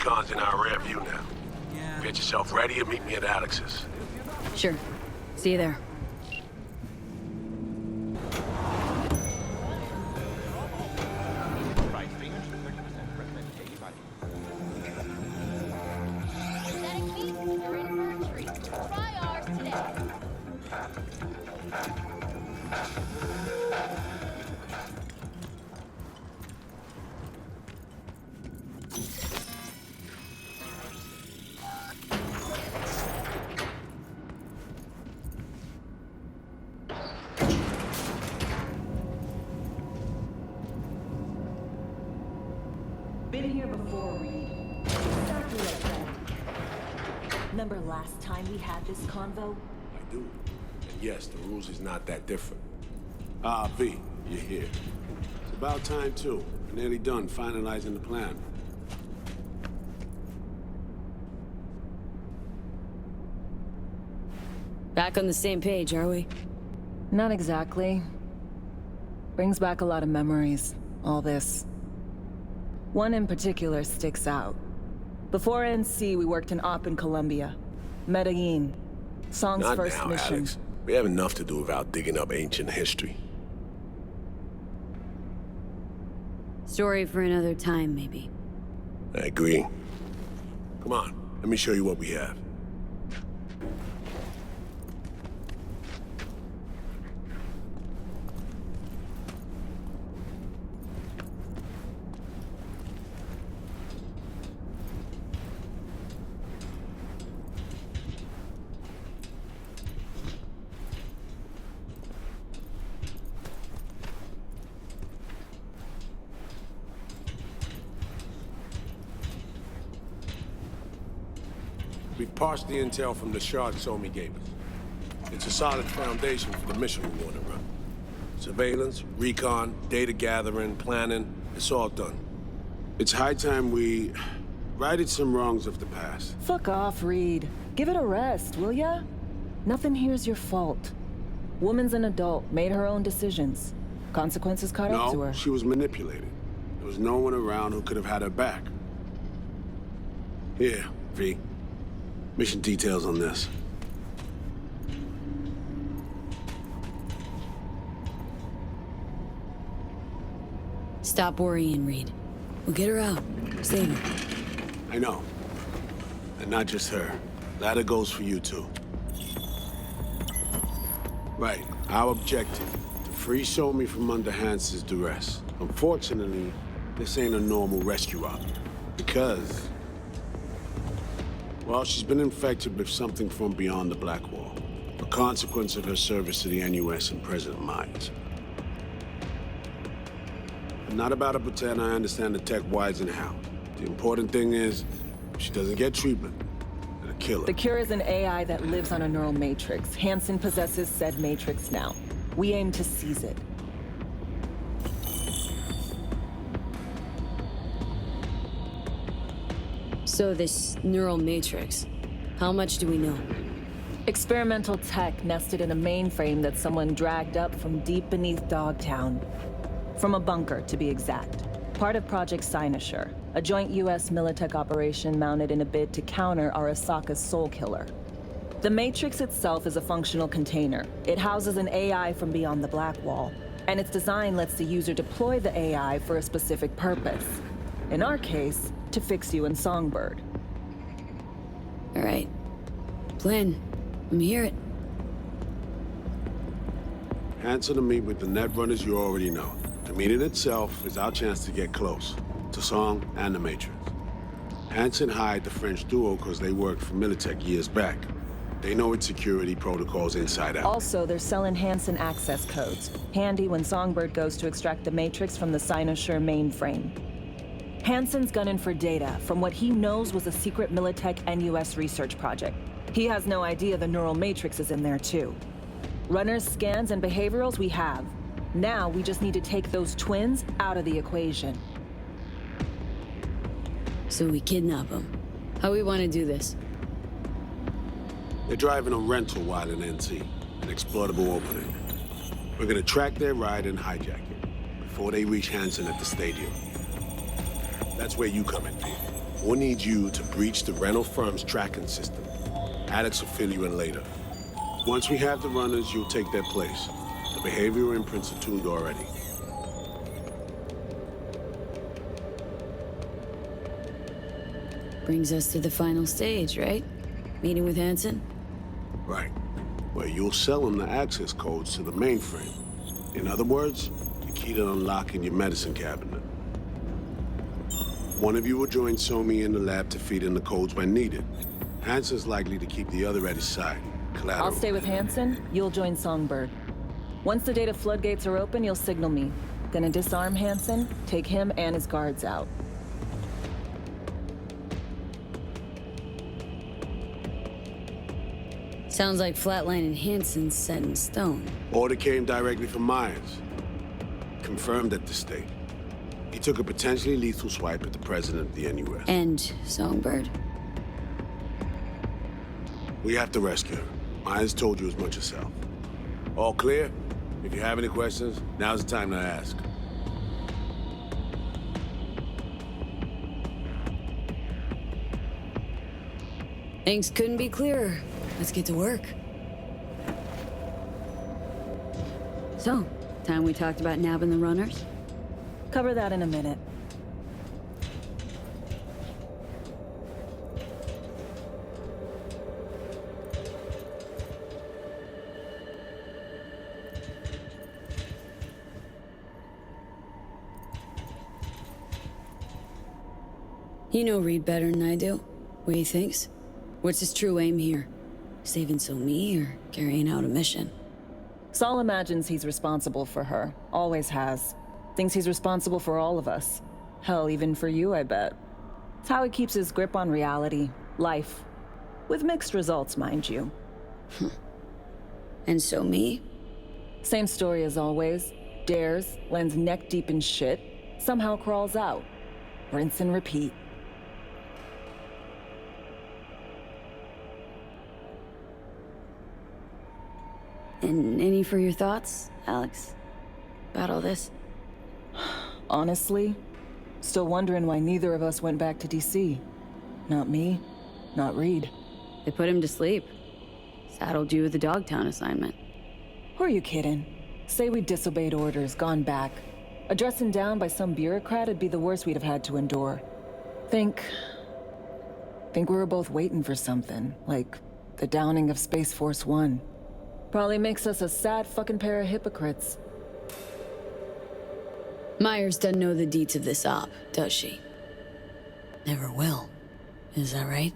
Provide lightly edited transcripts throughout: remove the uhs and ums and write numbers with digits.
recon's in our rear view now. Get yourself ready and meet me at Alex's. Sure. See you there. Been here before, Reed. Exactly like that. Remember last time we had this convo? I do. And yes, the rules is not that different. V, you're here. It's about time, too. We're nearly done finalizing the plan. Back on the same page, are we? Not exactly. Brings back a lot of memories, all this. One in particular sticks out. Before NC, we worked in op in Colombia. Medellin. Song's Not first now, mission. Alex. We have enough to do without digging up ancient history. Story for another time, maybe. I agree. Come on, let me show you what we have. We've parsed the intel from the shard Somi gave us. It's a solid foundation for the mission we want to run. Surveillance, recon, data gathering, planning, it's all done. It's high time we righted some wrongs of the past. Fuck off, Reed. Give it a rest, will ya? Nothing here's your fault. Woman's an adult, made her own decisions. Consequences caught up to her. No, she was manipulated. There was no one around who could have had her back. Here, V. Mission details on this. Stop worrying, Reed. We'll get her out. Save her. I know. And not just her. Ladder goes for you, too. Right. Our objective. To free Somi from under Hansen's duress. Unfortunately, this ain't a normal rescue op. Because... well, she's been infected with something from beyond the Black Wall. A consequence of her service to the NUS and President Myers. I'm not about to pretend I understand the tech whys and how. The important thing is, if she doesn't get treatment, it'll kill her. The cure is an AI that lives on a neural matrix. Hansen possesses said matrix now. We aim to seize it. So this neural matrix, how much do we know? Experimental tech nested in a mainframe that someone dragged up from deep beneath Dogtown. From a bunker, to be exact. Part of Project Cynosure, a joint US Militech operation mounted in a bid to counter Arasaka's soul killer. The matrix itself is a functional container. It houses an AI from beyond the Black Wall, and its design lets the user deploy the AI for a specific purpose. In our case, to fix you and Songbird. All right. Plan. Let me hear it. Hansen to meet with the net runners you already know. The meeting itself is our chance to get close. To Song and the Matrix. Hansen hired the French duo because they worked for Militech years back. They know its security protocols inside out. Also, they're selling Hansen access codes. Handy when Songbird goes to extract the Matrix from the Cynosure mainframe. Hansen's gunning for data from what he knows was a secret Militech NUS research project. He has no idea the neural matrix is in there too. Runners, scans, and behaviorals we have. Now we just need to take those twins out of the equation. So we kidnap them. How we want to do this? They're driving a rental while in NC, an exploitable opening. We're gonna track their ride and hijack it before they reach Hansen at the stadium. That's where you come in, Pete. We'll need you to breach the rental firm's tracking system. Alex will fill you in later. Once we have the runners, you'll take their place. The behavioral imprints are tuned already. Brings us to the final stage, right? Meeting with Hansen? Right. Where you'll sell him the access codes to the mainframe. In other words, the key to unlocking your medicine cabinet. One of you will join Somi in the lab to feed in the codes when needed. Hansen's likely to keep the other at his side. Collateral. I'll stay with Hansen, you'll join Songbird. Once the data floodgates are open, you'll signal me. Gonna disarm Hansen, take him and his guards out. Sounds like Flatline and Hansen's set in stone. Order came directly from Myers. Confirmed at the state. He took a potentially lethal swipe at the president of the NUS. And Songbird? We have to rescue her. Myers told you as much herself. All clear? If you have any questions, now's the time to ask. Things couldn't be clearer. Let's get to work. So, time we talked about nabbing the runners? Cover that in a minute. You know Reed better than I do. What he thinks? What's his true aim here? Saving Somi or carrying out a mission? Saul imagines he's responsible for her. Always has. Thinks he's responsible for all of us. Hell, even for you, I bet. It's how he keeps his grip on reality. Life. With mixed results, mind you. And Somi? Same story as always. Dares, lands neck deep in shit, somehow crawls out. Rinse and repeat. And any for your thoughts, Alex? About all this? Honestly, still wondering why neither of us went back to DC. Not me, not Reed. They put him to sleep. Saddled you with the Dogtown assignment. Who are you kidding? Say we disobeyed orders, gone back. A dressing down by some bureaucrat would be the worst we'd have had to endure. Think we were both waiting for something, like the downing of Space Force One. Probably makes us a sad fucking pair of hypocrites. Myers doesn't know the deets of this op, does she? Never will. Is that right?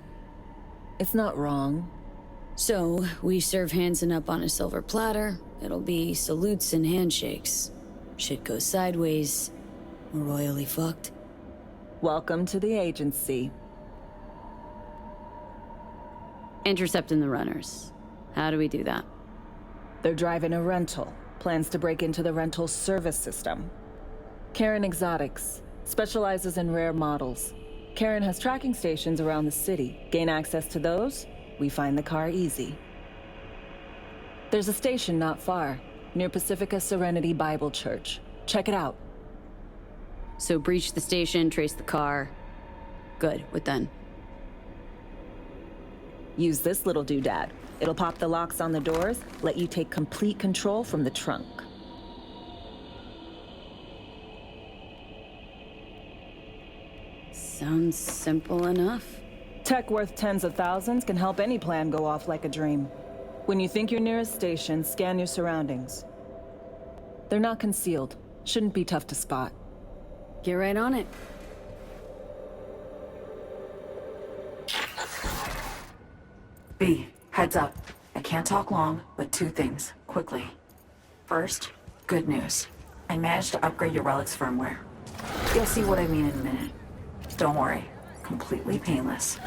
It's not wrong. So, we serve Hansen up on a silver platter. It'll be salutes and handshakes. Shit goes sideways. We're royally fucked. Welcome to the agency. Intercepting the runners. How do we do that? They're driving a rental. Plans to break into the rental service system. Karen Exotics. Specializes in rare models. Karen has tracking stations around the city. Gain access to those, we find the car easy. There's a station not far, near Pacifica Serenity Bible Church. Check it out. So breach the station, trace the car. Good, what then? Use this little doodad. It'll pop the locks on the doors, let you take complete control from the trunk. Sounds simple enough. Tech worth tens of thousands can help any plan go off like a dream. When you think you're near a station, scan your surroundings. They're not concealed. Shouldn't be tough to spot. Get right on it. B, heads up. I can't talk long, but two things, quickly. First, good news. I managed to upgrade your Relic's firmware. You'll see what I mean in a minute. Don't worry, completely painless.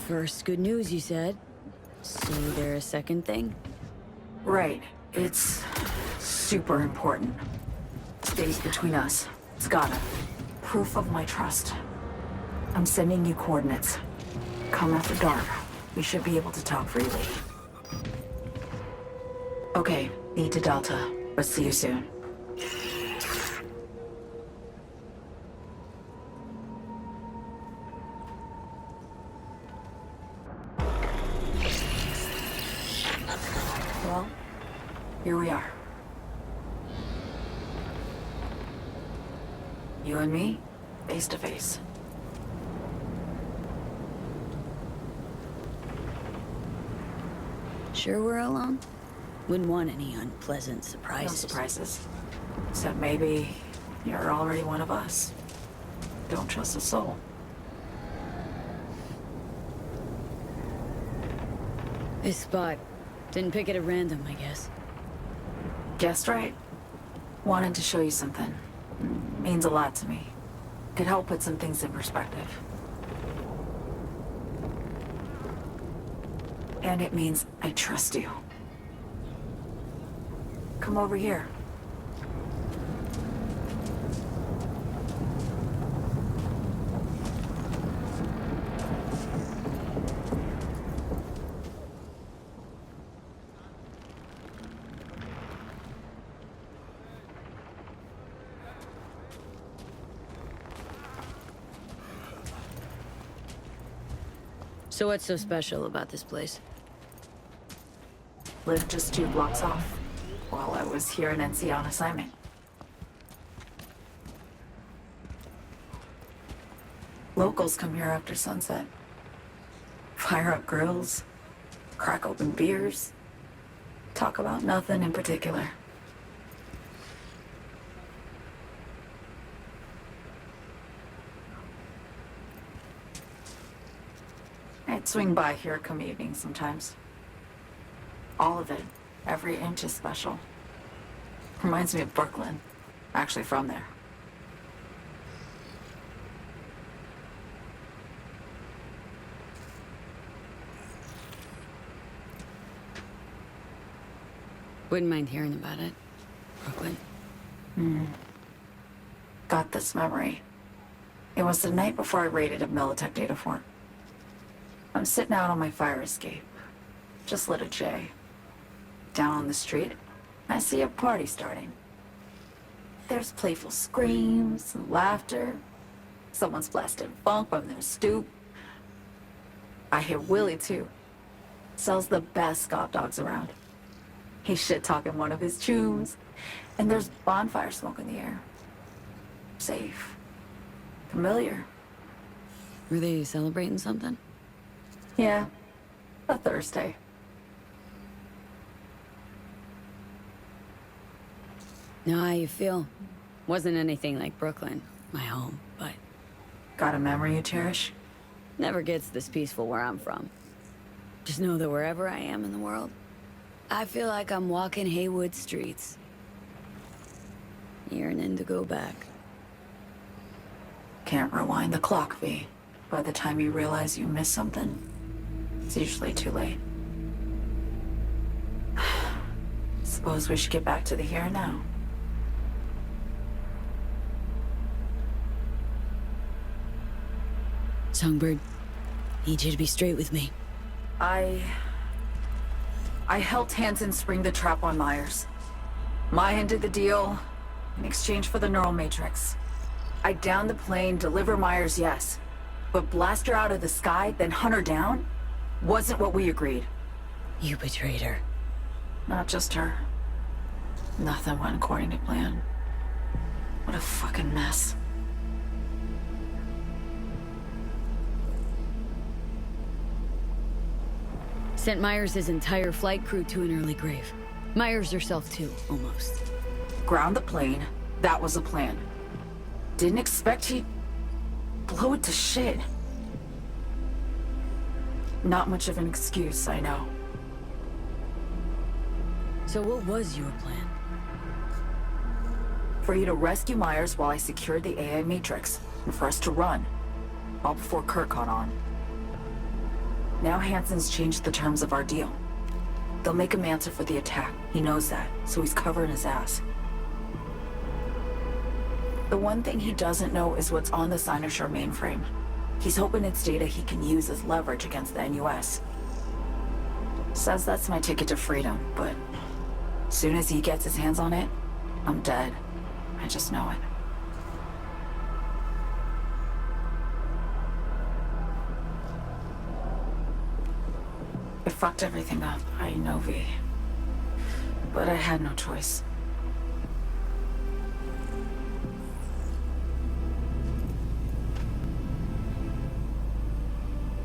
First good news, you said. So there a second thing? Right, it's super important. Stays between us. It's gotta. Proof of my trust. I'm sending you coordinates. Come after dark. We should be able to talk freely. Okay, E to Delta. Let's see you soon. Well, here we are. You and me, face to face. Sure we're alone? Wouldn't want any unpleasant No surprises. surprises. Except maybe you're already one of us. Don't trust a soul. This spot. Didn't pick it at random, I guess. Guessed right. Wanted to show you something. Means a lot to me. Could help put some things in perspective. And it means I trust you. Come over here. So what's so special about this place? Lived just 2 blocks off while I was here in NC on assignment. Locals come here after sunset. Fire up grills, crack open beers, talk about nothing in particular. I'd swing by here come evening sometimes. All of it, every inch is special. Reminds me of Brooklyn. Actually from there. Wouldn't mind hearing about it. Brooklyn. Got this memory. It was the night before I raided a Militech data fort. I'm sitting out on my fire escape. Just lit a J. Down on the street, I see a party starting. There's playful screams and laughter. Someone's blasting funk from their stoop. I hear Willie, too. Sells the best scout dogs around. He's shit-talking one of his tunes. And there's bonfire smoke in the air. Safe. Familiar. Were they celebrating something? Yeah. A Thursday. Know how you feel. Wasn't anything like Brooklyn, my home, but Got a memory you cherish? never gets this peaceful where I'm from. Just know that wherever I am in the world, I feel like I'm walking Haywood streets. Yearning to go back. Can't rewind the clock, V. By the time you realize you missed something, it's usually too late. Suppose we should get back to the here and now. Songbird, need you to be straight with me. I helped Hansen spring the trap on Myers. Maya did the deal in exchange for the neural matrix. I downed the plane, deliver Myers, yes. But blast her out of the sky, then hunt her down? Wasn't what we agreed. You betrayed her. Not just her. Nothing went according to plan. What a fucking mess. Sent Myers' entire flight crew to an early grave. Myers herself too, almost. Ground the plane, that was the plan. Didn't expect he'd blow it to shit. Not much of an excuse, I know. So what was your plan? For you to rescue Myers while I secured the AI Matrix, and for us to run. All before Kurt caught on. Now Hansen's changed the terms of our deal. They'll make him answer for the attack. He knows that, so he's covering his ass. The one thing he doesn't know is what's on the Cynosure mainframe. He's hoping it's data he can use as leverage against the NUS. Says that's my ticket to freedom, but soon as he gets his hands on it, I'm dead. I just know it. It fucked everything up, I know, V. but I had no choice.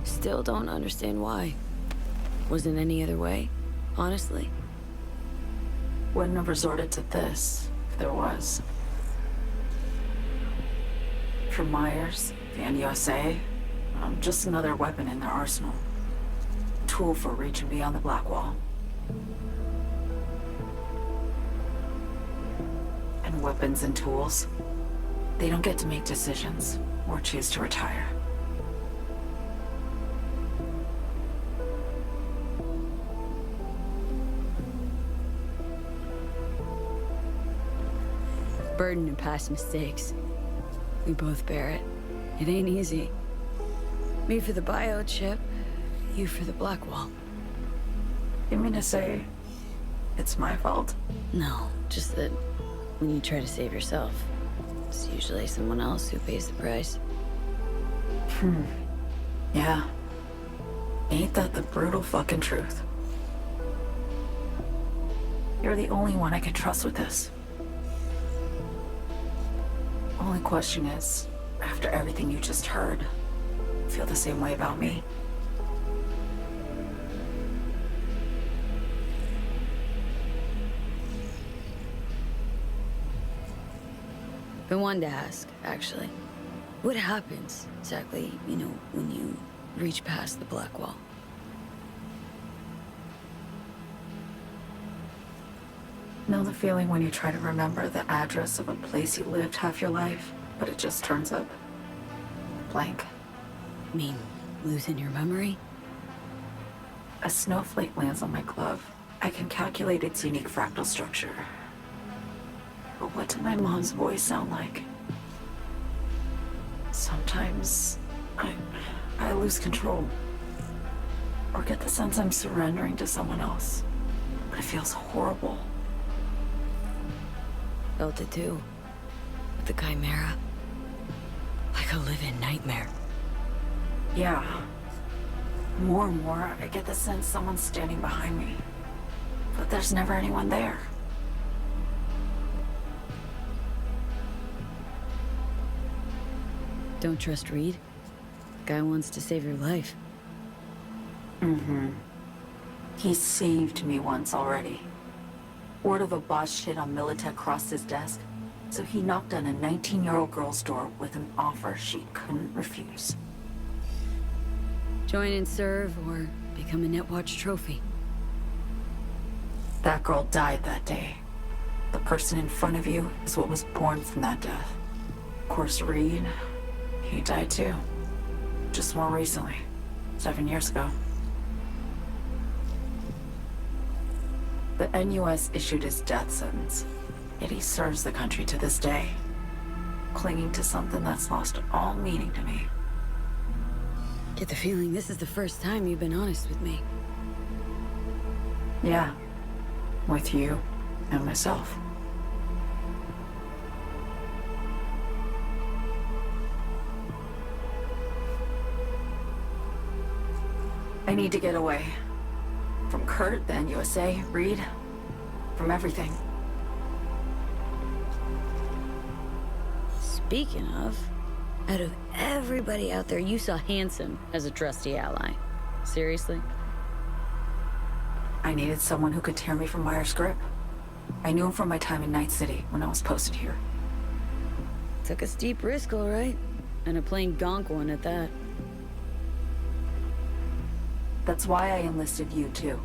Still don't understand why. Wasn't any other way, honestly. Wouldn't have resorted to this if there was. For Myers, the NUSA, I'm just another weapon in their arsenal. Tool for reaching beyond the Black Wall. And weapons and tools, they don't get to make decisions or choose to retire. Burden of past mistakes. We both bear it. It ain't easy. Me for the biochip, you for the Black Wall. You mean to say it's my fault? No, just that when you try to save yourself, it's usually someone else who pays the price. Yeah. Ain't that the brutal fucking truth? You're the only one I can trust with this. Only question is, after everything you just heard, feel the same way about me? Been one to ask, actually. What happens exactly, when you reach past the Black Wall? Know the feeling when you try to remember the address of a place you lived half your life, but it just turns up blank? Mean losing your memory? A snowflake lands on my glove. I can calculate its unique fractal structure. But what did my mom's voice sound like? Sometimes I lose control. Or get the sense I'm surrendering to someone else. But it feels horrible. Felt it too. With the Chimera. Like a living nightmare. Yeah. More and more, I get the sense someone's standing behind me. But there's never anyone there. Don't trust Reed? Guy wants to save your life. He saved me once already. Word of a boss shit on Militech crossed his desk, so he knocked on a 19-year-old girl's door with an offer she couldn't refuse. Join and serve, or become a Netwatch trophy. That girl died that day. The person in front of you is what was born from that death. Of course, Reed, he died too. Just more recently. 7 years ago. The NUS issued his death sentence, yet he serves the country to this day, clinging to something that's lost all meaning to me. Get the feeling this is the first time you've been honest with me. Yeah, with you and myself. I need to get away. From Kurt, the NUSA, Reed, from everything. Speaking of, out of everybody out there, you saw Hanson as a trusty ally. Seriously? I needed someone who could tear me from Myers' grip. I knew him from my time in Night City when I was posted here. Took a steep risk, all right. And a plain gonk one at that. That's why I enlisted you, too.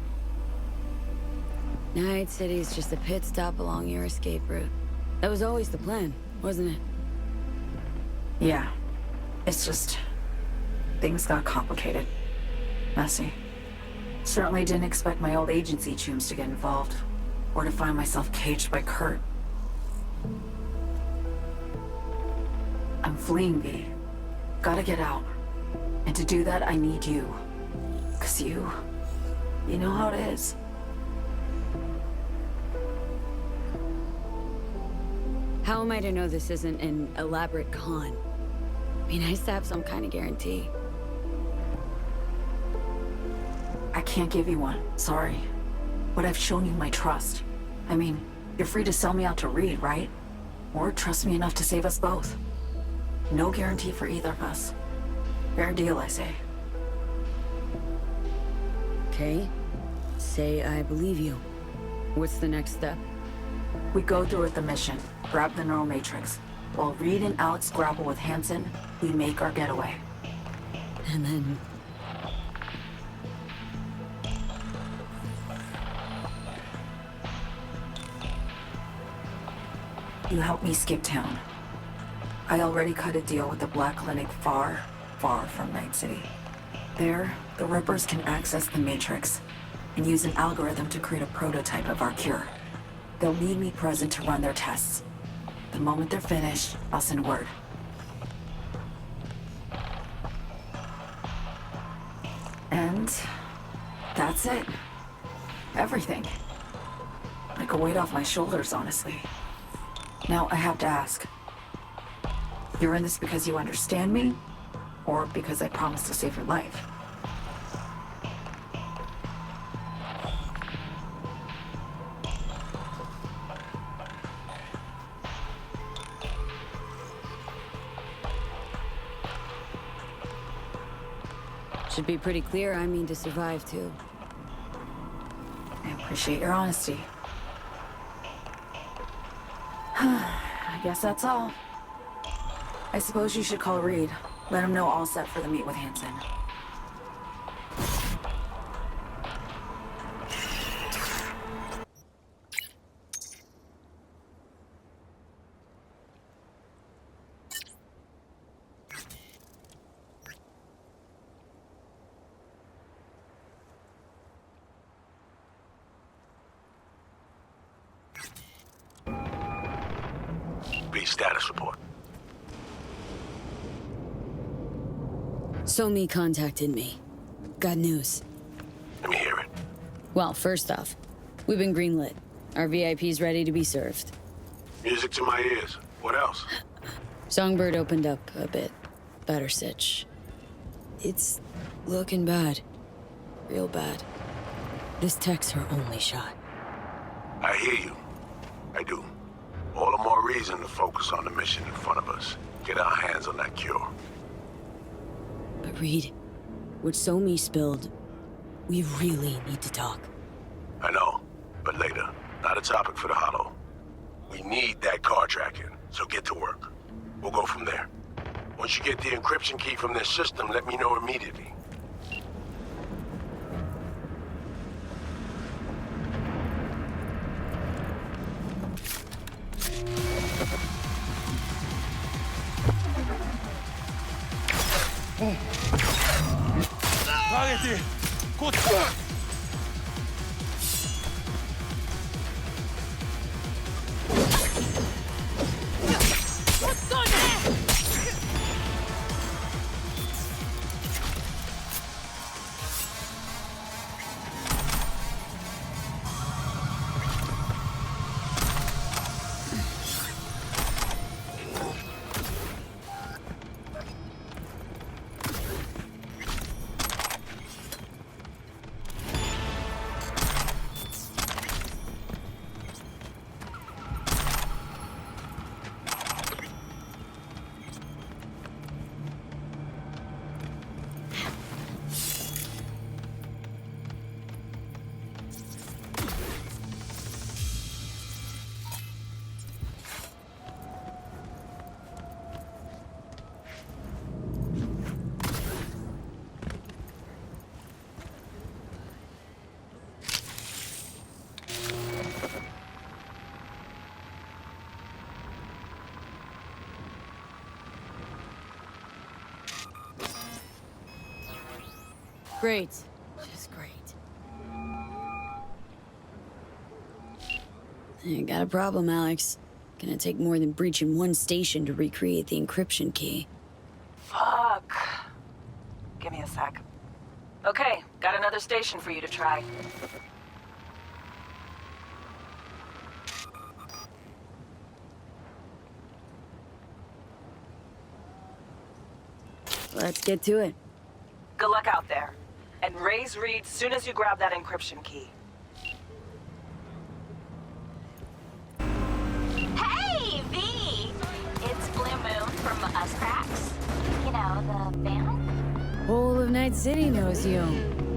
Night City's just a pit stop along your escape route. That was always the plan, wasn't it? Yeah. It's just... things got complicated. Messy. Certainly didn't expect my old agency chooms to get involved. Or to find myself caged by Kurt. I'm fleeing, V. Gotta get out. And to do that, I need you. 'Cause you know how it is. How am I to know this isn't an elaborate con? Be nice to have some kind of guarantee. I can't give you one, sorry. But I've shown you my trust. I mean, you're free to sell me out to Reed, right? Or trust me enough to save us both. No guarantee for either of us. Fair deal, I say. Okay. Say I believe you. What's the next step? We go through with the mission, grab the neural matrix. While Reed and Alex grapple with Hansen, we make our getaway. And then... You help me skip town. I already cut a deal with the Black Clinic far, far from Night City. There, the Rippers can access the Matrix and use an algorithm to create a prototype of our cure. They'll need me present to run their tests. The moment they're finished, I'll send word. And that's it. Everything. Like a weight off my shoulders, honestly. Now I have to ask. You're in this because you understand me? Or because I promised to save your life? Should be pretty clear I mean to survive, too. I appreciate your honesty. I guess that's all. I suppose you should call Reed. Let him know all set for the meet with Hansen. Status report. Somi contacted me. Got news. Let me hear it. Well, first off, we've been greenlit. Our VIP's ready to be served. Music to my ears. What else? Songbird opened up a bit. Better sitch. It's looking bad. Real bad. This tech's her only shot. I hear you. I do. All the more reason to focus on the mission in front of us. Get our hands on that cure. But Reed, what Somi spilled, we really need to talk. I know, but later. Not a topic for the Hollow. We need that car tracking, so get to work. We'll go from there. Once you get the encryption key from this system, let me know immediately. Great. Just great. You got a problem, Alex. Gonna take more than breaching one station to recreate the encryption key. Fuck. Give me a sec. Okay, got another station for you to try. Let's get to it. Good luck out there. And raise Reed soon as you grab that encryption key. Buzzcracks? You know, the band? Whole of Night City knows you.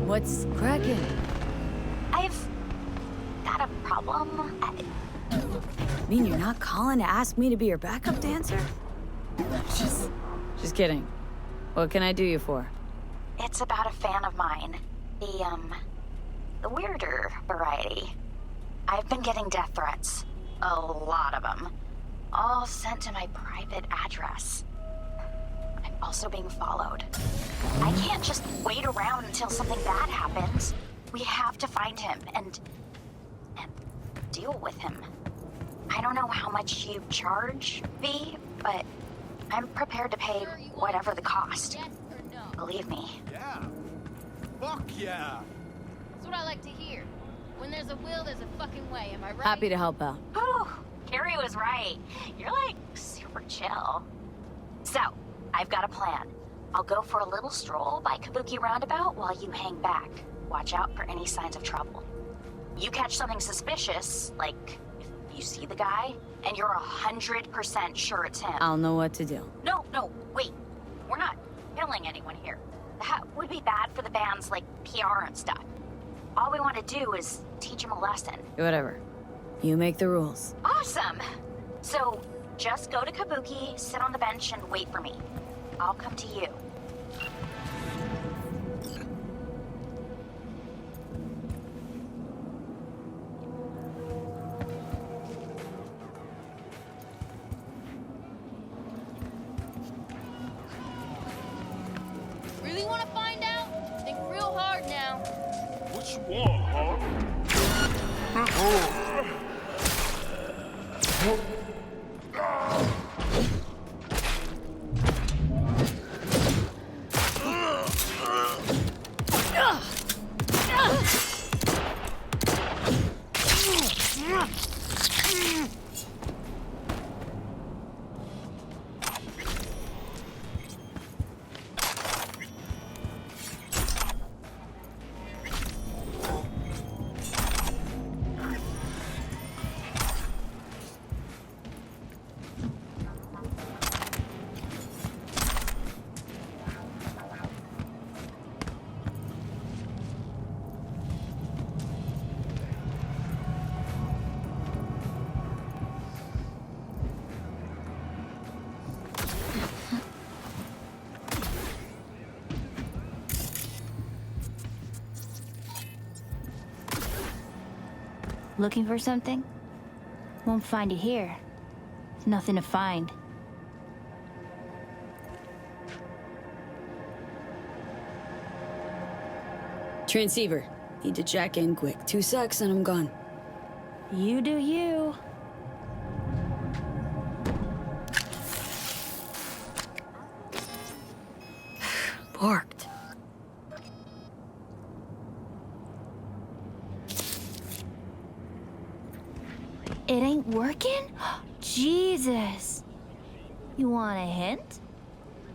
What's cracking? I've got a problem. Mean you're not calling to ask me to be your backup dancer? Just kidding. What can I do you for? It's about a fan of mine. The weirder variety. I've been getting death threats. A lot of them. All sent to my private address. I'm also being followed. I can't just wait around until something bad happens. We have to find him and deal with him. I don't know how much you charge, V, but I'm prepared to pay whatever the cost. Believe me. Yeah. Fuck yeah. That's what I like to hear. When there's a will, there's a fucking way, am I right? Happy to help out. Whew, Carrie was right. You're like super chill. So, I've got a plan. I'll go for a little stroll by Kabuki Roundabout while you hang back. Watch out for any signs of trouble. You catch something suspicious, like if you see the guy, and you're 100% sure it's him. I'll know what to do. No, wait. We're not killing anyone here. That would be bad for the band's, like, PR and stuff. All we want to do is teach him a lesson. Whatever. You make the rules. Awesome! So, just go to Kabuki, sit on the bench, and wait for me. I'll come to you. Really want to find out? Think real hard now. What you want, huh? Looking for something? Won't find it here. Nothing to find. Transceiver. Need to jack in quick. 2 secs and I'm gone. You do you. Parked. It ain't working? Jesus. You want a hint?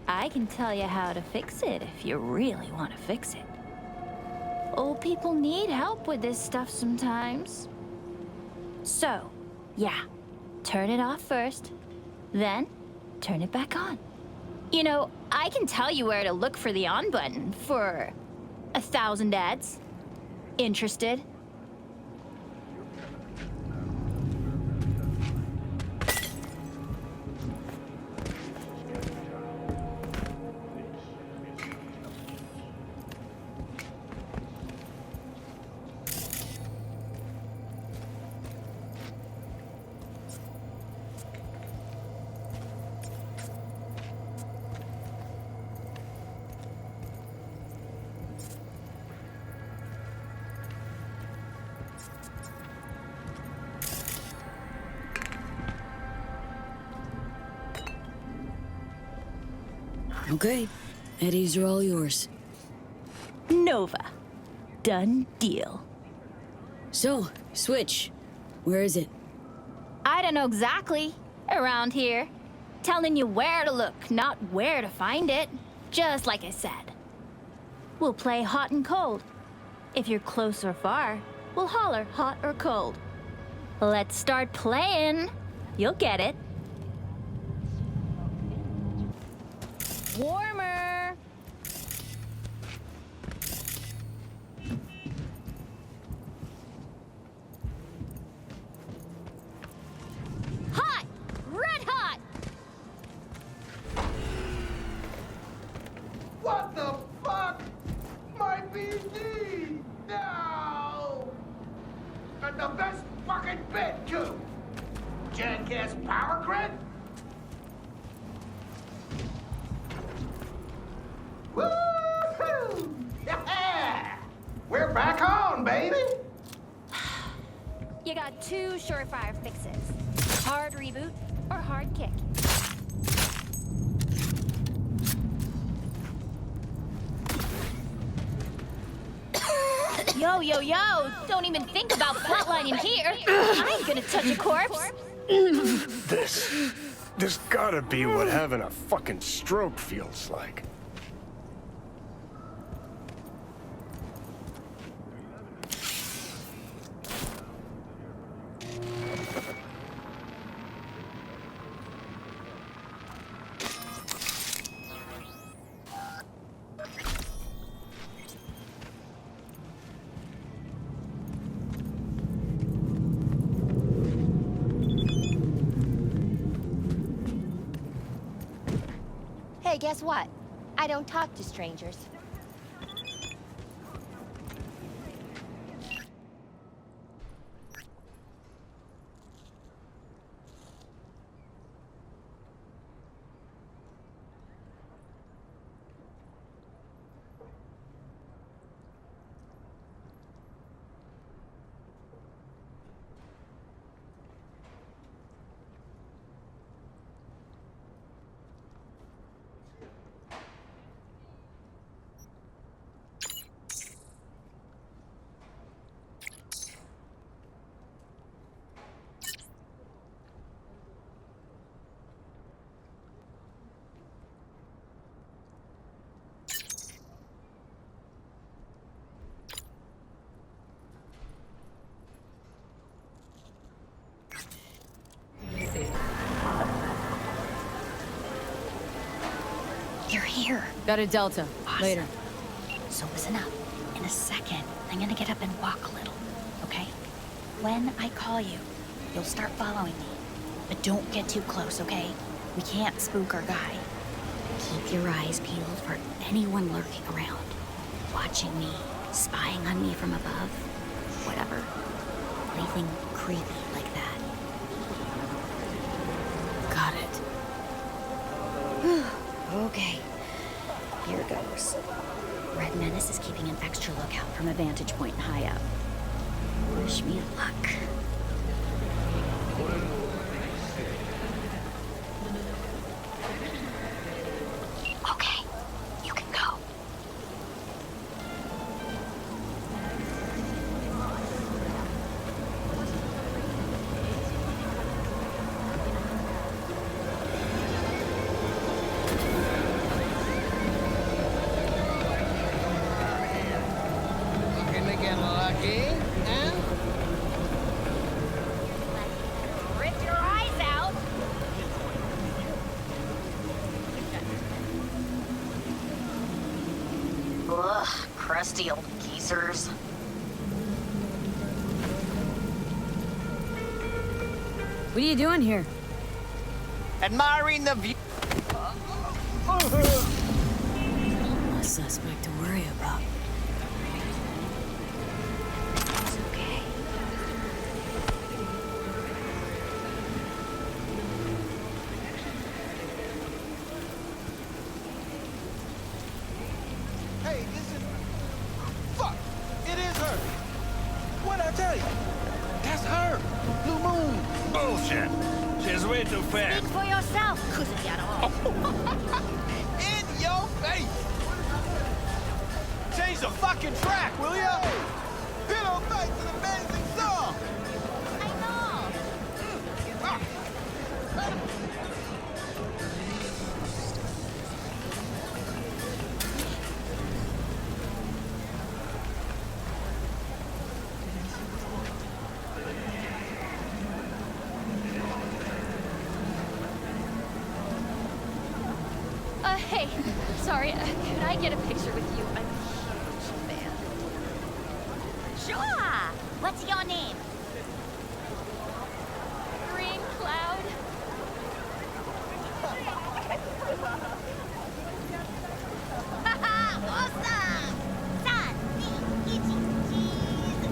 I can tell you how to fix it if you really want to fix it. Old people need help with this stuff sometimes. So, yeah, turn it off first, then turn it back on. You know, I can tell you where to look for the on button for 1,000 ads. Interested? Okay. Eddies are all yours. Nova. Done deal. So, Switch. Where is it? I don't know exactly. Around here. Telling you where to look, not where to find it. Just like I said. We'll play hot and cold. If you're close or far, we'll holler hot or cold. Let's start playing. You'll get it. Warmer. Hot! Red hot! What the fuck? My PC! No! And the best fucking bit, too! Jackass power grid? Woo-hoo! Yeah! We're back on, baby! You got two surefire fixes. Hard reboot or hard kick. Yo, yo, yo! Don't even think about flatlining here. I ain't gonna touch a corpse. This gotta be what having a fucking stroke feels like. Hey, guess what? I don't talk to strangers. You're here. Got a Delta. Awesome. Later. So listen up. In a second, I'm gonna get up and walk a little, okay? When I call you, you'll start following me. But don't get too close, okay? We can't spook our guy. Keep your eyes peeled for anyone lurking around. Watching me, spying on me from above. Whatever. Anything creepy like that. Got it. Okay. Here goes. Red Menace is keeping an extra lookout from a vantage point high up. Wish me luck. Okay, you can go. Looking to get lucky, huh? Rip your eyes out. Ugh, crusty old geezers. What are you doing here? Admiring the view. A suspect to worry about. It's okay. Hey, this is... Fuck! It is her! What'd I tell you? That's her! Blue Moon! Bullshit! She's way too fast. Speak for yourself, In your face! Change the fucking track, will ya? Hit on back to the amazing song! I know. Hey, Sorry, could I get a picture with you? I'm a huge fan. Sure! What's your name? Green Cloud. Haha! Awesome! San, mi, ichi, cheese!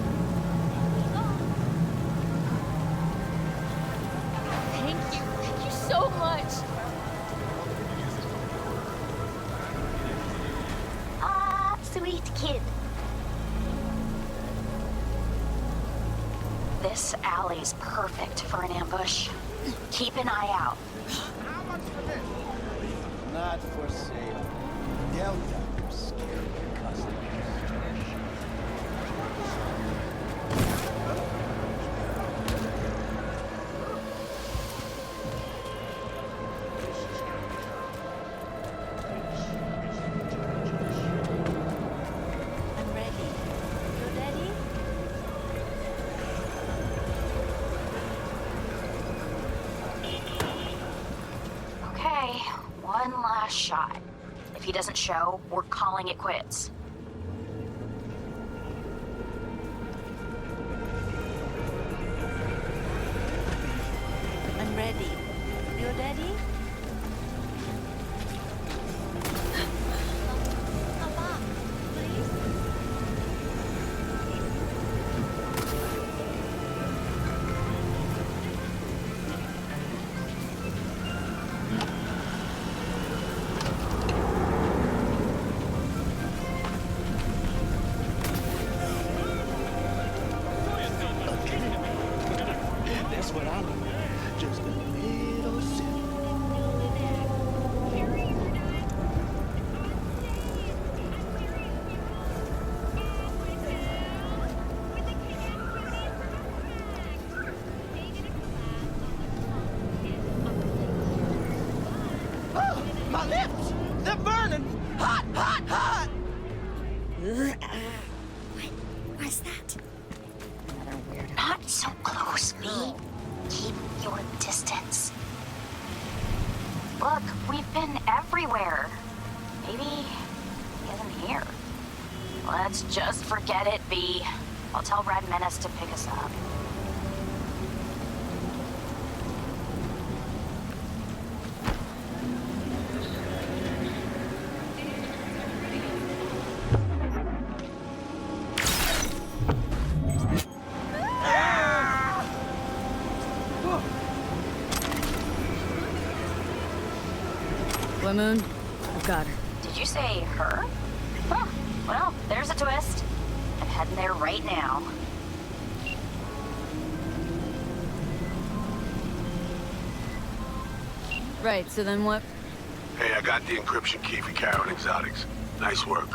Thank you. Thank you so much. Ah, sweet kid. This alley's perfect for an ambush. Keep an eye out. How much for this? Not for sale. Delta for scary customers. I'm ready. You ready? Okay, one last shot. If he doesn't show, we're calling it quits. I'm ready. You ready? Papa, please? That's what I learned. Just a little sip. Oh, my lips! They're burning! Hot, hot, hot! What's that? Not so close, V. Keep your distance. Look, we've been everywhere. Maybe he isn't here. Let's just forget it, V. I'll tell Red Menace to pick us up. Blue Moon, I've got her. Did you say her? Huh. Well, there's a twist. I'm heading there right now. Right, so then what? Hey, I got the encryption key for Karen Exotics. Nice work.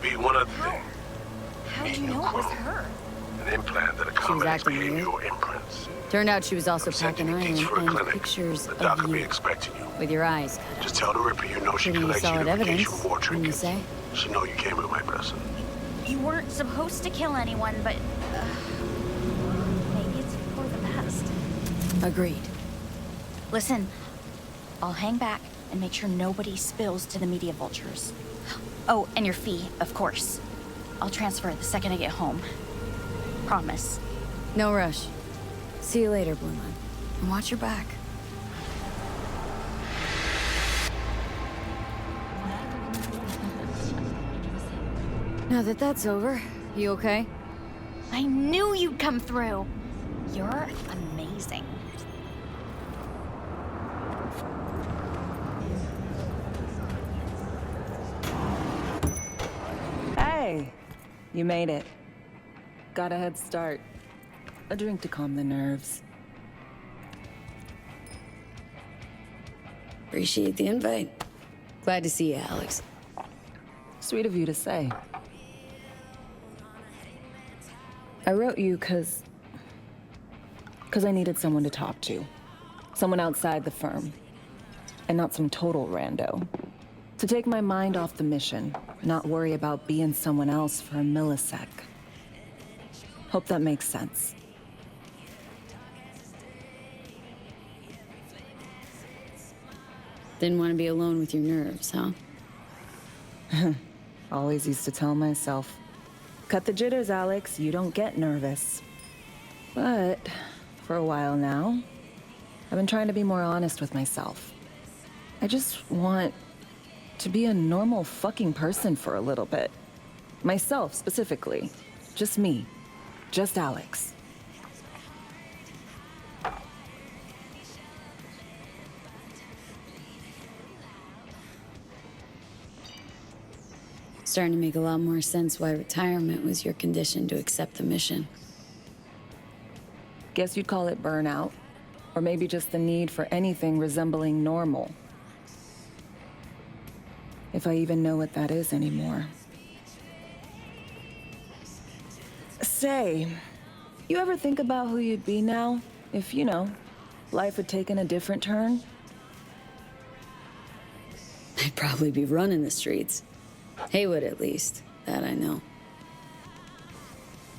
Be one other thing. How'd Need you new know it was chrome. her? An implant that accommodates acting weird. behavioral imprints. Turned out she was also I'm sending packing you iron these for a and clinic. pictures The doc of will be you expecting you. with your eyes cut out. Just tell the Ripper you know she Pretty collects solid unification evidence, war wouldn't you trinkets. say? She know you came at my person. You weren't supposed to kill anyone, but maybe it's for the best. Agreed. Listen, I'll hang back and make sure nobody spills to the media vultures. Oh, and your fee, of course. I'll transfer it the second I get home. Promise. No rush. See you later, Blue Moon. And watch your back. Now that that's over, you okay? I knew you'd come through. You're amazing. Hey, you made it. Got a head start. A drink to calm the nerves. Appreciate the invite. Glad to see you, Alex. Sweet of you to say. I wrote you because I needed someone to talk to. Someone outside the firm. And not some total rando. To take my mind off the mission, not worry about being someone else for a millisec. Hope that makes sense. Didn't want to be alone with your nerves, huh? Always used to tell myself, cut the jitters, Alex, you don't get nervous. But for a while now, I've been trying to be more honest with myself. I just want to be a normal fucking person for a little bit. Myself, specifically. Just me. Just Alex. Starting to make a lot more sense why retirement was your condition to accept the mission. Guess you'd call it burnout. Or maybe just the need for anything resembling normal. If I even know what that is anymore. Say, you ever think about who you'd be now? If, you know, life had taken a different turn? I'd probably be running the streets. Haywood, at least. That I know.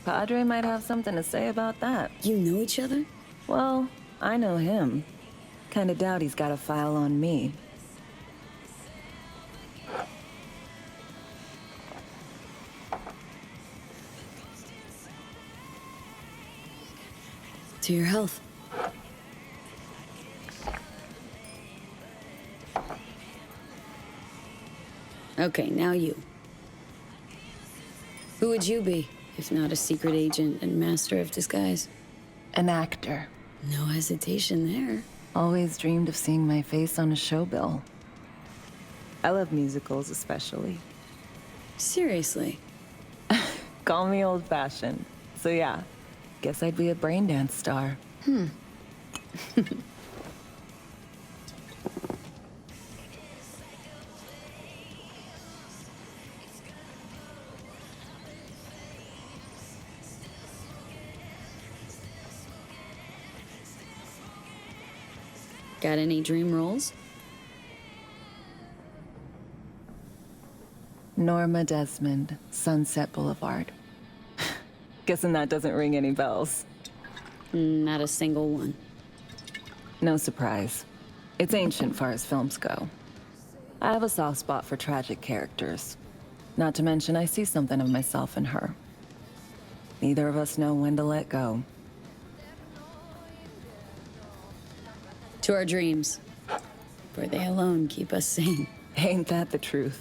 Padre might have something to say about that. You know each other? Well, I know him. Kinda doubt he's got a file on me. To your health. Okay, now you. Who would you be, if not a secret agent and master of disguise? An actor. No hesitation there. Always dreamed of seeing my face on a show bill. I love musicals, especially. Seriously? Call me old-fashioned. So yeah, guess I'd be a brain dance star. Got any dream roles? Norma Desmond, Sunset Boulevard. Guessing that doesn't ring any bells. Not a single one. No surprise. It's ancient far as films go. I have a soft spot for tragic characters. Not to mention I see something of myself in her. Neither of us know when to let go. To our dreams. For they alone keep us sane. Ain't that the truth?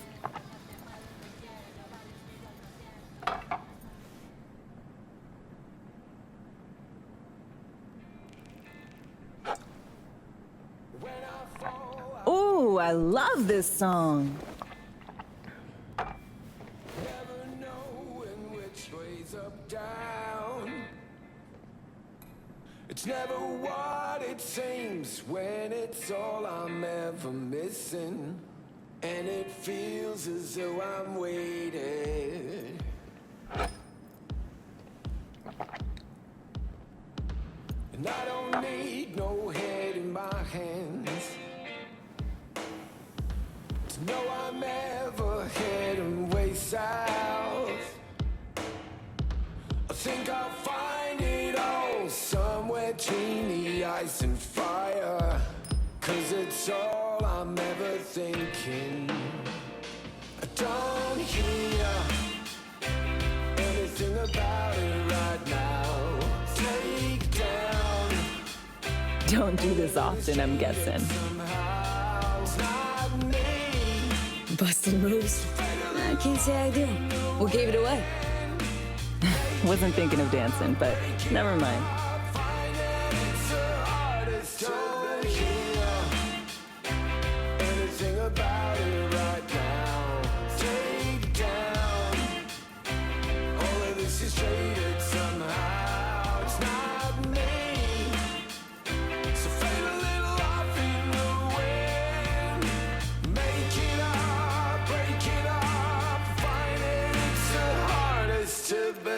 Ooh, I love this song. It's never what it seems when it's all I'm ever missing. And it feels as though I'm waiting. And I don't need no head in my hands to know I'm ever heading way south. I think I'll find it all somewhere between the ice and fire. 'Cause it's all I'm ever thinking. I don't hear anything about it right now. Take down. Don't do this often, I'm guessing. It's not me. Busted moves? I can't say I do. What gave it away? Wasn't thinking of dancing, but never mind. Don't hear anything about it right now. Take down. All of this is traded somehow. It's not me. So fade a little off in the wind. Make it up, break it up. Find it, it's the hardest to be.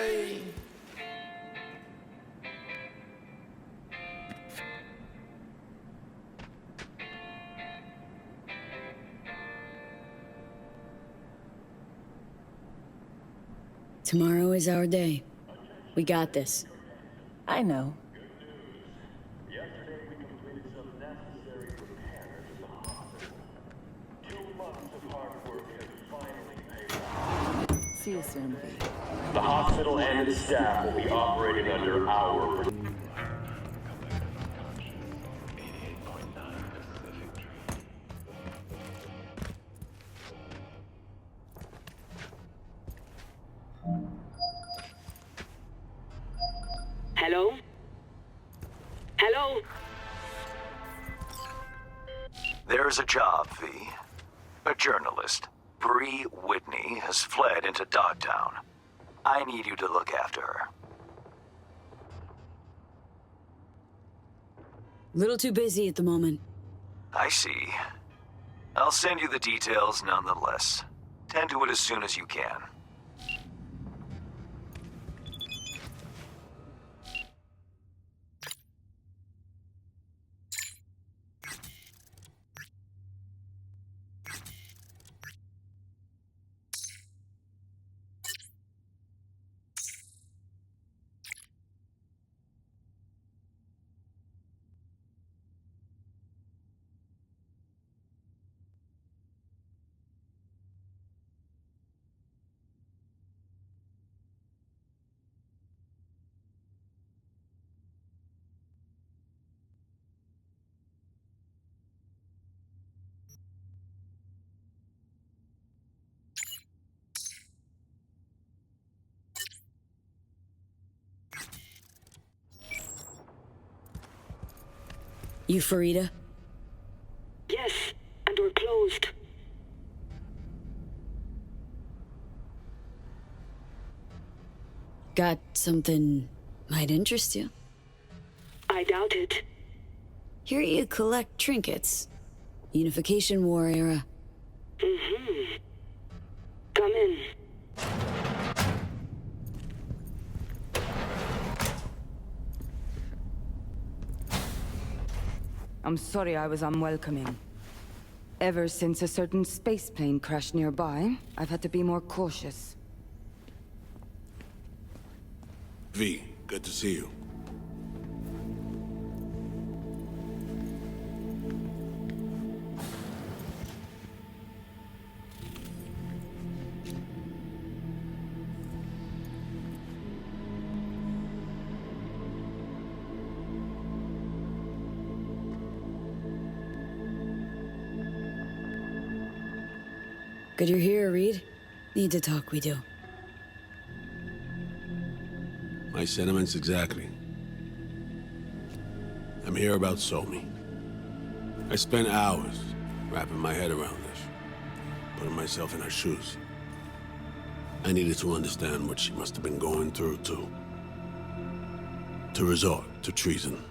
Tomorrow is our day. We got this. I know. Yesterday, we completed some necessary repairs at the hospital. 2 months of hard work have finally See you soon, V. The hospital and its staff will be operating under our... Hello? Hello? There's a job, V. A journalist, Bree Whitney, has fled into Dogtown. I need you to look after her. Little too busy at the moment. I see. I'll send you the details nonetheless. Tend to it as soon as you can. You Farida? Yes, and we're closed. Got something might interest you? I doubt it. Here you collect trinkets. Unification War era. Mm-hmm. Come in. I'm sorry I was unwelcoming. Ever since a certain space plane crashed nearby, I've had to be more cautious. V, good to see you. Good you're here, Reed. Need to talk, we do. My sentiments exactly. I'm here about Somi. I spent hours wrapping my head around this, putting myself in her shoes. I needed to understand what she must have been going through to resort to treason.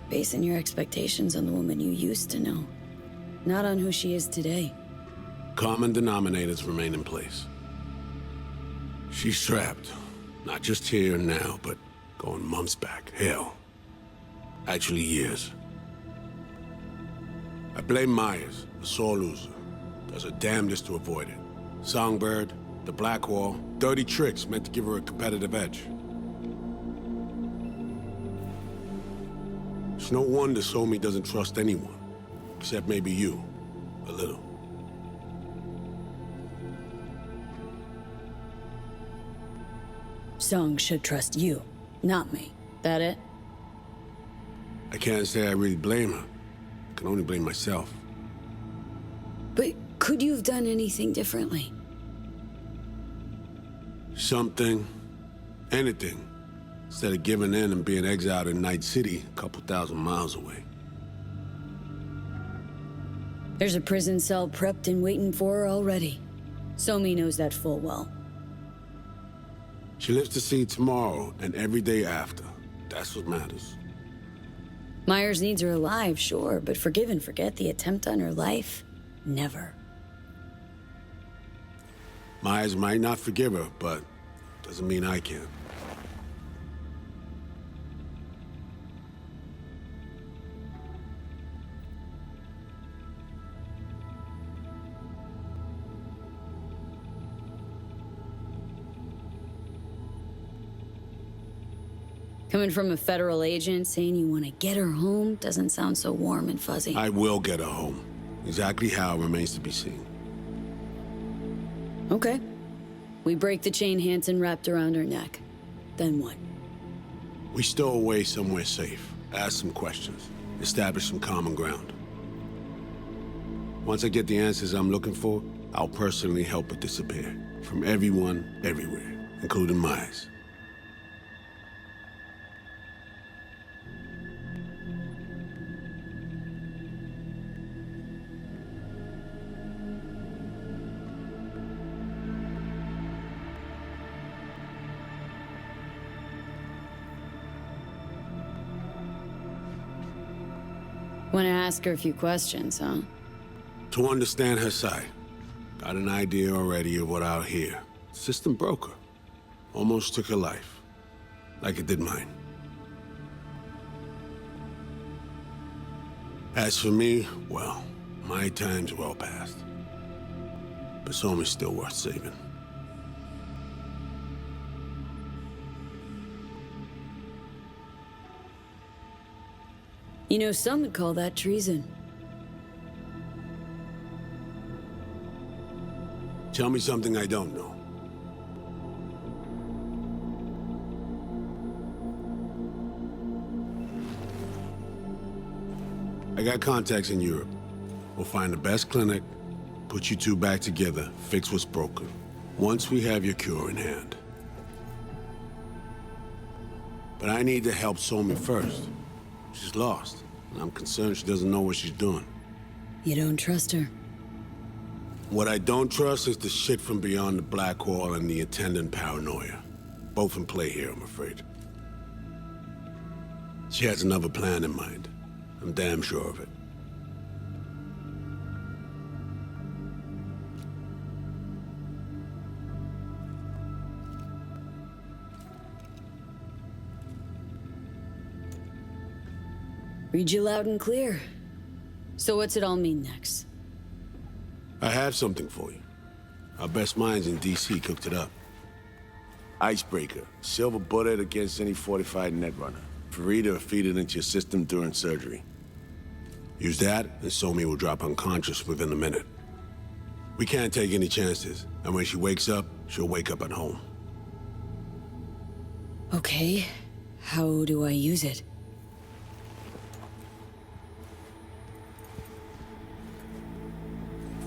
Basing your expectations on the woman you used to know, not on who she is today. Common denominators remain in place. She's trapped, not just here and now, but going months back. Hell, actually years. I blame Myers, the sore loser. Does her damnedest to avoid it. Songbird, the Blackwall, dirty tricks meant to give her a competitive edge. It's no wonder Somi doesn't trust anyone, except maybe you, a little. Song should trust you, not me. That it? I can't say I really blame her. I can only blame myself. But could you have done anything differently? Something, anything, instead of giving in and being exiled in Night City, a couple thousand miles away. There's a prison cell prepped and waiting for her already. Somi knows that full well. She lives to see tomorrow and every day after. That's what matters. Myers needs her alive, sure, but forgive and forget the attempt on her life? Never. Myers might not forgive her, but doesn't mean I can. Coming from a federal agent saying you want to get her home doesn't sound so warm and fuzzy. I will get her home. Exactly how remains to be seen. Okay. We break the chain Hansen wrapped around her neck. Then what? We stow away somewhere safe, ask some questions, establish some common ground. Once I get the answers I'm looking for, I'll personally help her disappear. From everyone, everywhere, including Myers. Want to ask her a few questions, huh? To understand her side. Got an idea already of what I'll hear. System broke her. Almost took her life. Like it did mine. As for me, well, my time's well past. But Somi's still worth saving. You know, some would call that treason. Tell me something I don't know. I got contacts in Europe. We'll find the best clinic, put you two back together, fix what's broken. Once we have your cure in hand. But I need to help Somi first. She's lost, and I'm concerned she doesn't know what she's doing. You don't trust her? What I don't trust is the shit from beyond the black hole and the attendant paranoia. Both in play here, I'm afraid. She has another plan in mind. I'm damn sure of it. Read you loud and clear. So what's it all mean next? I have something for you. Our best minds in DC cooked it up. Icebreaker. Silver bullet against any fortified netrunner. Farida will feed it into your system during surgery. Use that, and Somi will drop unconscious within a minute. We can't take any chances, and when she wakes up, she'll wake up at home. Okay. How do I use it?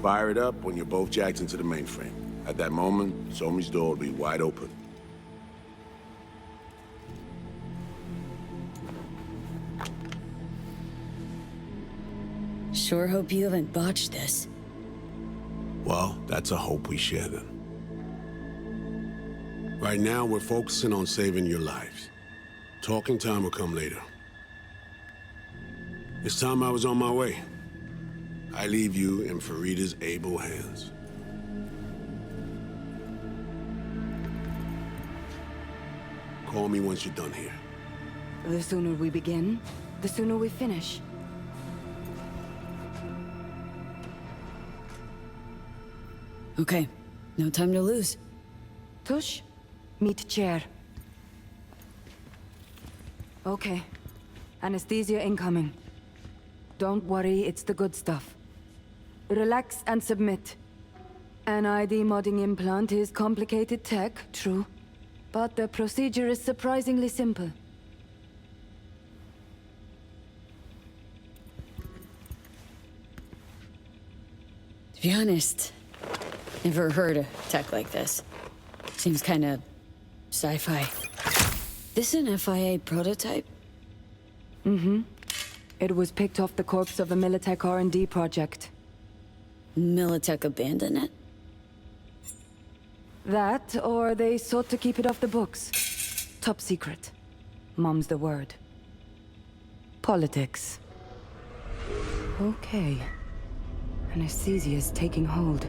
Fire it up when you're both jacked into the mainframe. At that moment, Somi's door will be wide open. Sure hope you haven't botched this. Well, that's a hope we share then. Right now, we're focusing on saving your lives. Talking time will come later. It's time I was on my way. I leave you in Farida's able hands. Call me once you're done here. The sooner we begin, the sooner we finish. Okay, no time to lose. Tush, meet chair. Okay, anesthesia incoming. Don't worry, it's the good stuff. Relax and submit. An ID modding implant is complicated tech, true. But the procedure is surprisingly simple. To be honest, never heard of tech like this. Seems kinda sci-fi. This an FIA prototype? Mm-hmm. It was picked off the corpse of a Militech R&D project. Militech abandoned it? That, or they sought to keep it off the books. Top secret. Mom's the word. Politics. Okay. Anesthesia's taking hold.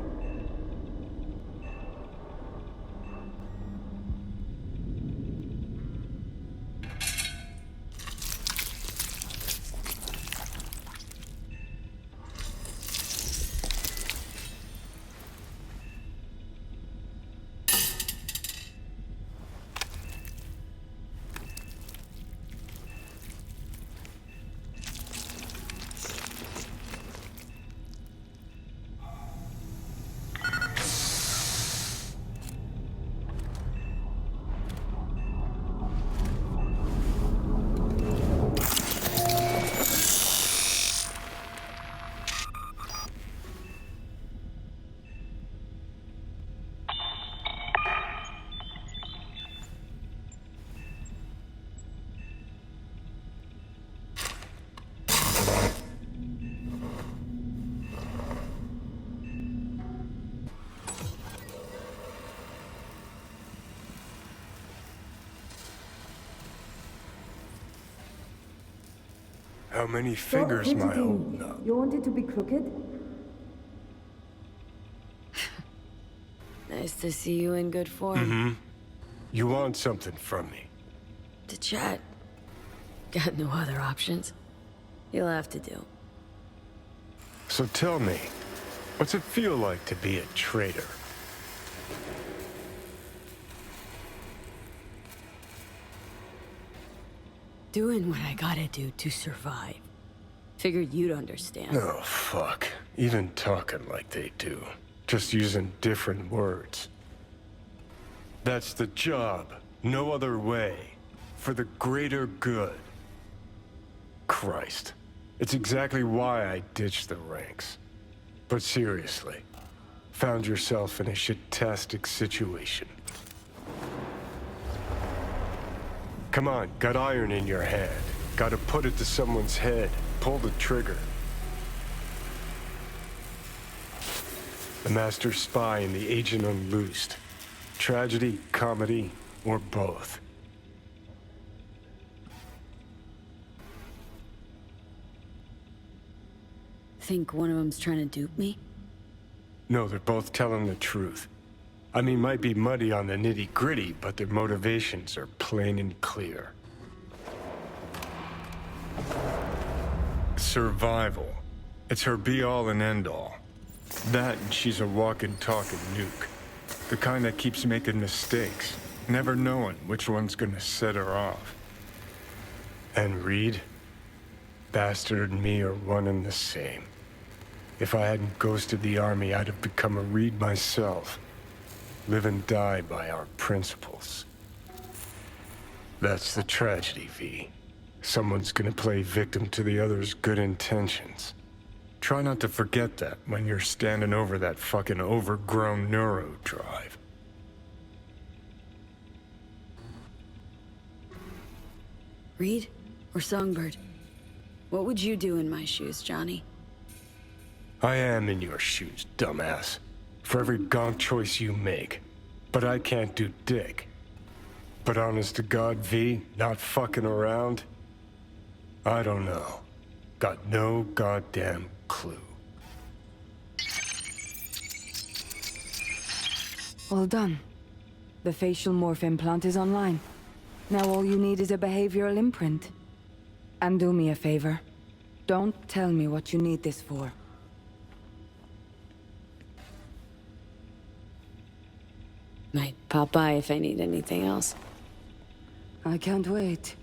How many fingers am I holding up? You want it to be crooked? Nice to see you in good form. Mm-hmm. You want something from me? To chat. Got no other options. You'll have to do. So tell me, what's it feel like to be a traitor? Doing what I gotta do to survive. Figured you'd understand. Oh, fuck. Even talking like they do. Just using different words. That's the job. No other way. For the greater good. Christ. It's exactly why I ditched the ranks. But seriously, found yourself in a shit-tastic situation. Come on, got iron in your hand. Gotta put it to someone's head. Pull the trigger. The master spy and the agent unloosed. Tragedy, comedy, or both. Think one of them's trying to dupe me? No, they're both telling the truth. I mean, might be muddy on the nitty-gritty, but their motivations are plain and clear. Survival. It's her be-all and end-all. That and she's a walking, talking nuke. The kind that keeps making mistakes, never knowing which one's gonna set her off. And Reed? Bastard and me are one and the same. If I hadn't ghosted the army, I'd have become a Reed myself. Live and die by our principles. That's the tragedy, V. Someone's gonna play victim to the other's good intentions. Try not to forget that when you're standing over that fucking overgrown neuro drive. Reed or Songbird? What would you do in my shoes, Johnny? I am in your shoes, dumbass. For every gonk choice you make. But I can't do dick. But honest to God, V, not fucking around? I don't know. Got no goddamn clue. All done. The facial morph implant is online. Now all you need is a behavioral imprint. And do me a favor. Don't tell me what you need this for. Might pop by if I need anything else. I can't wait.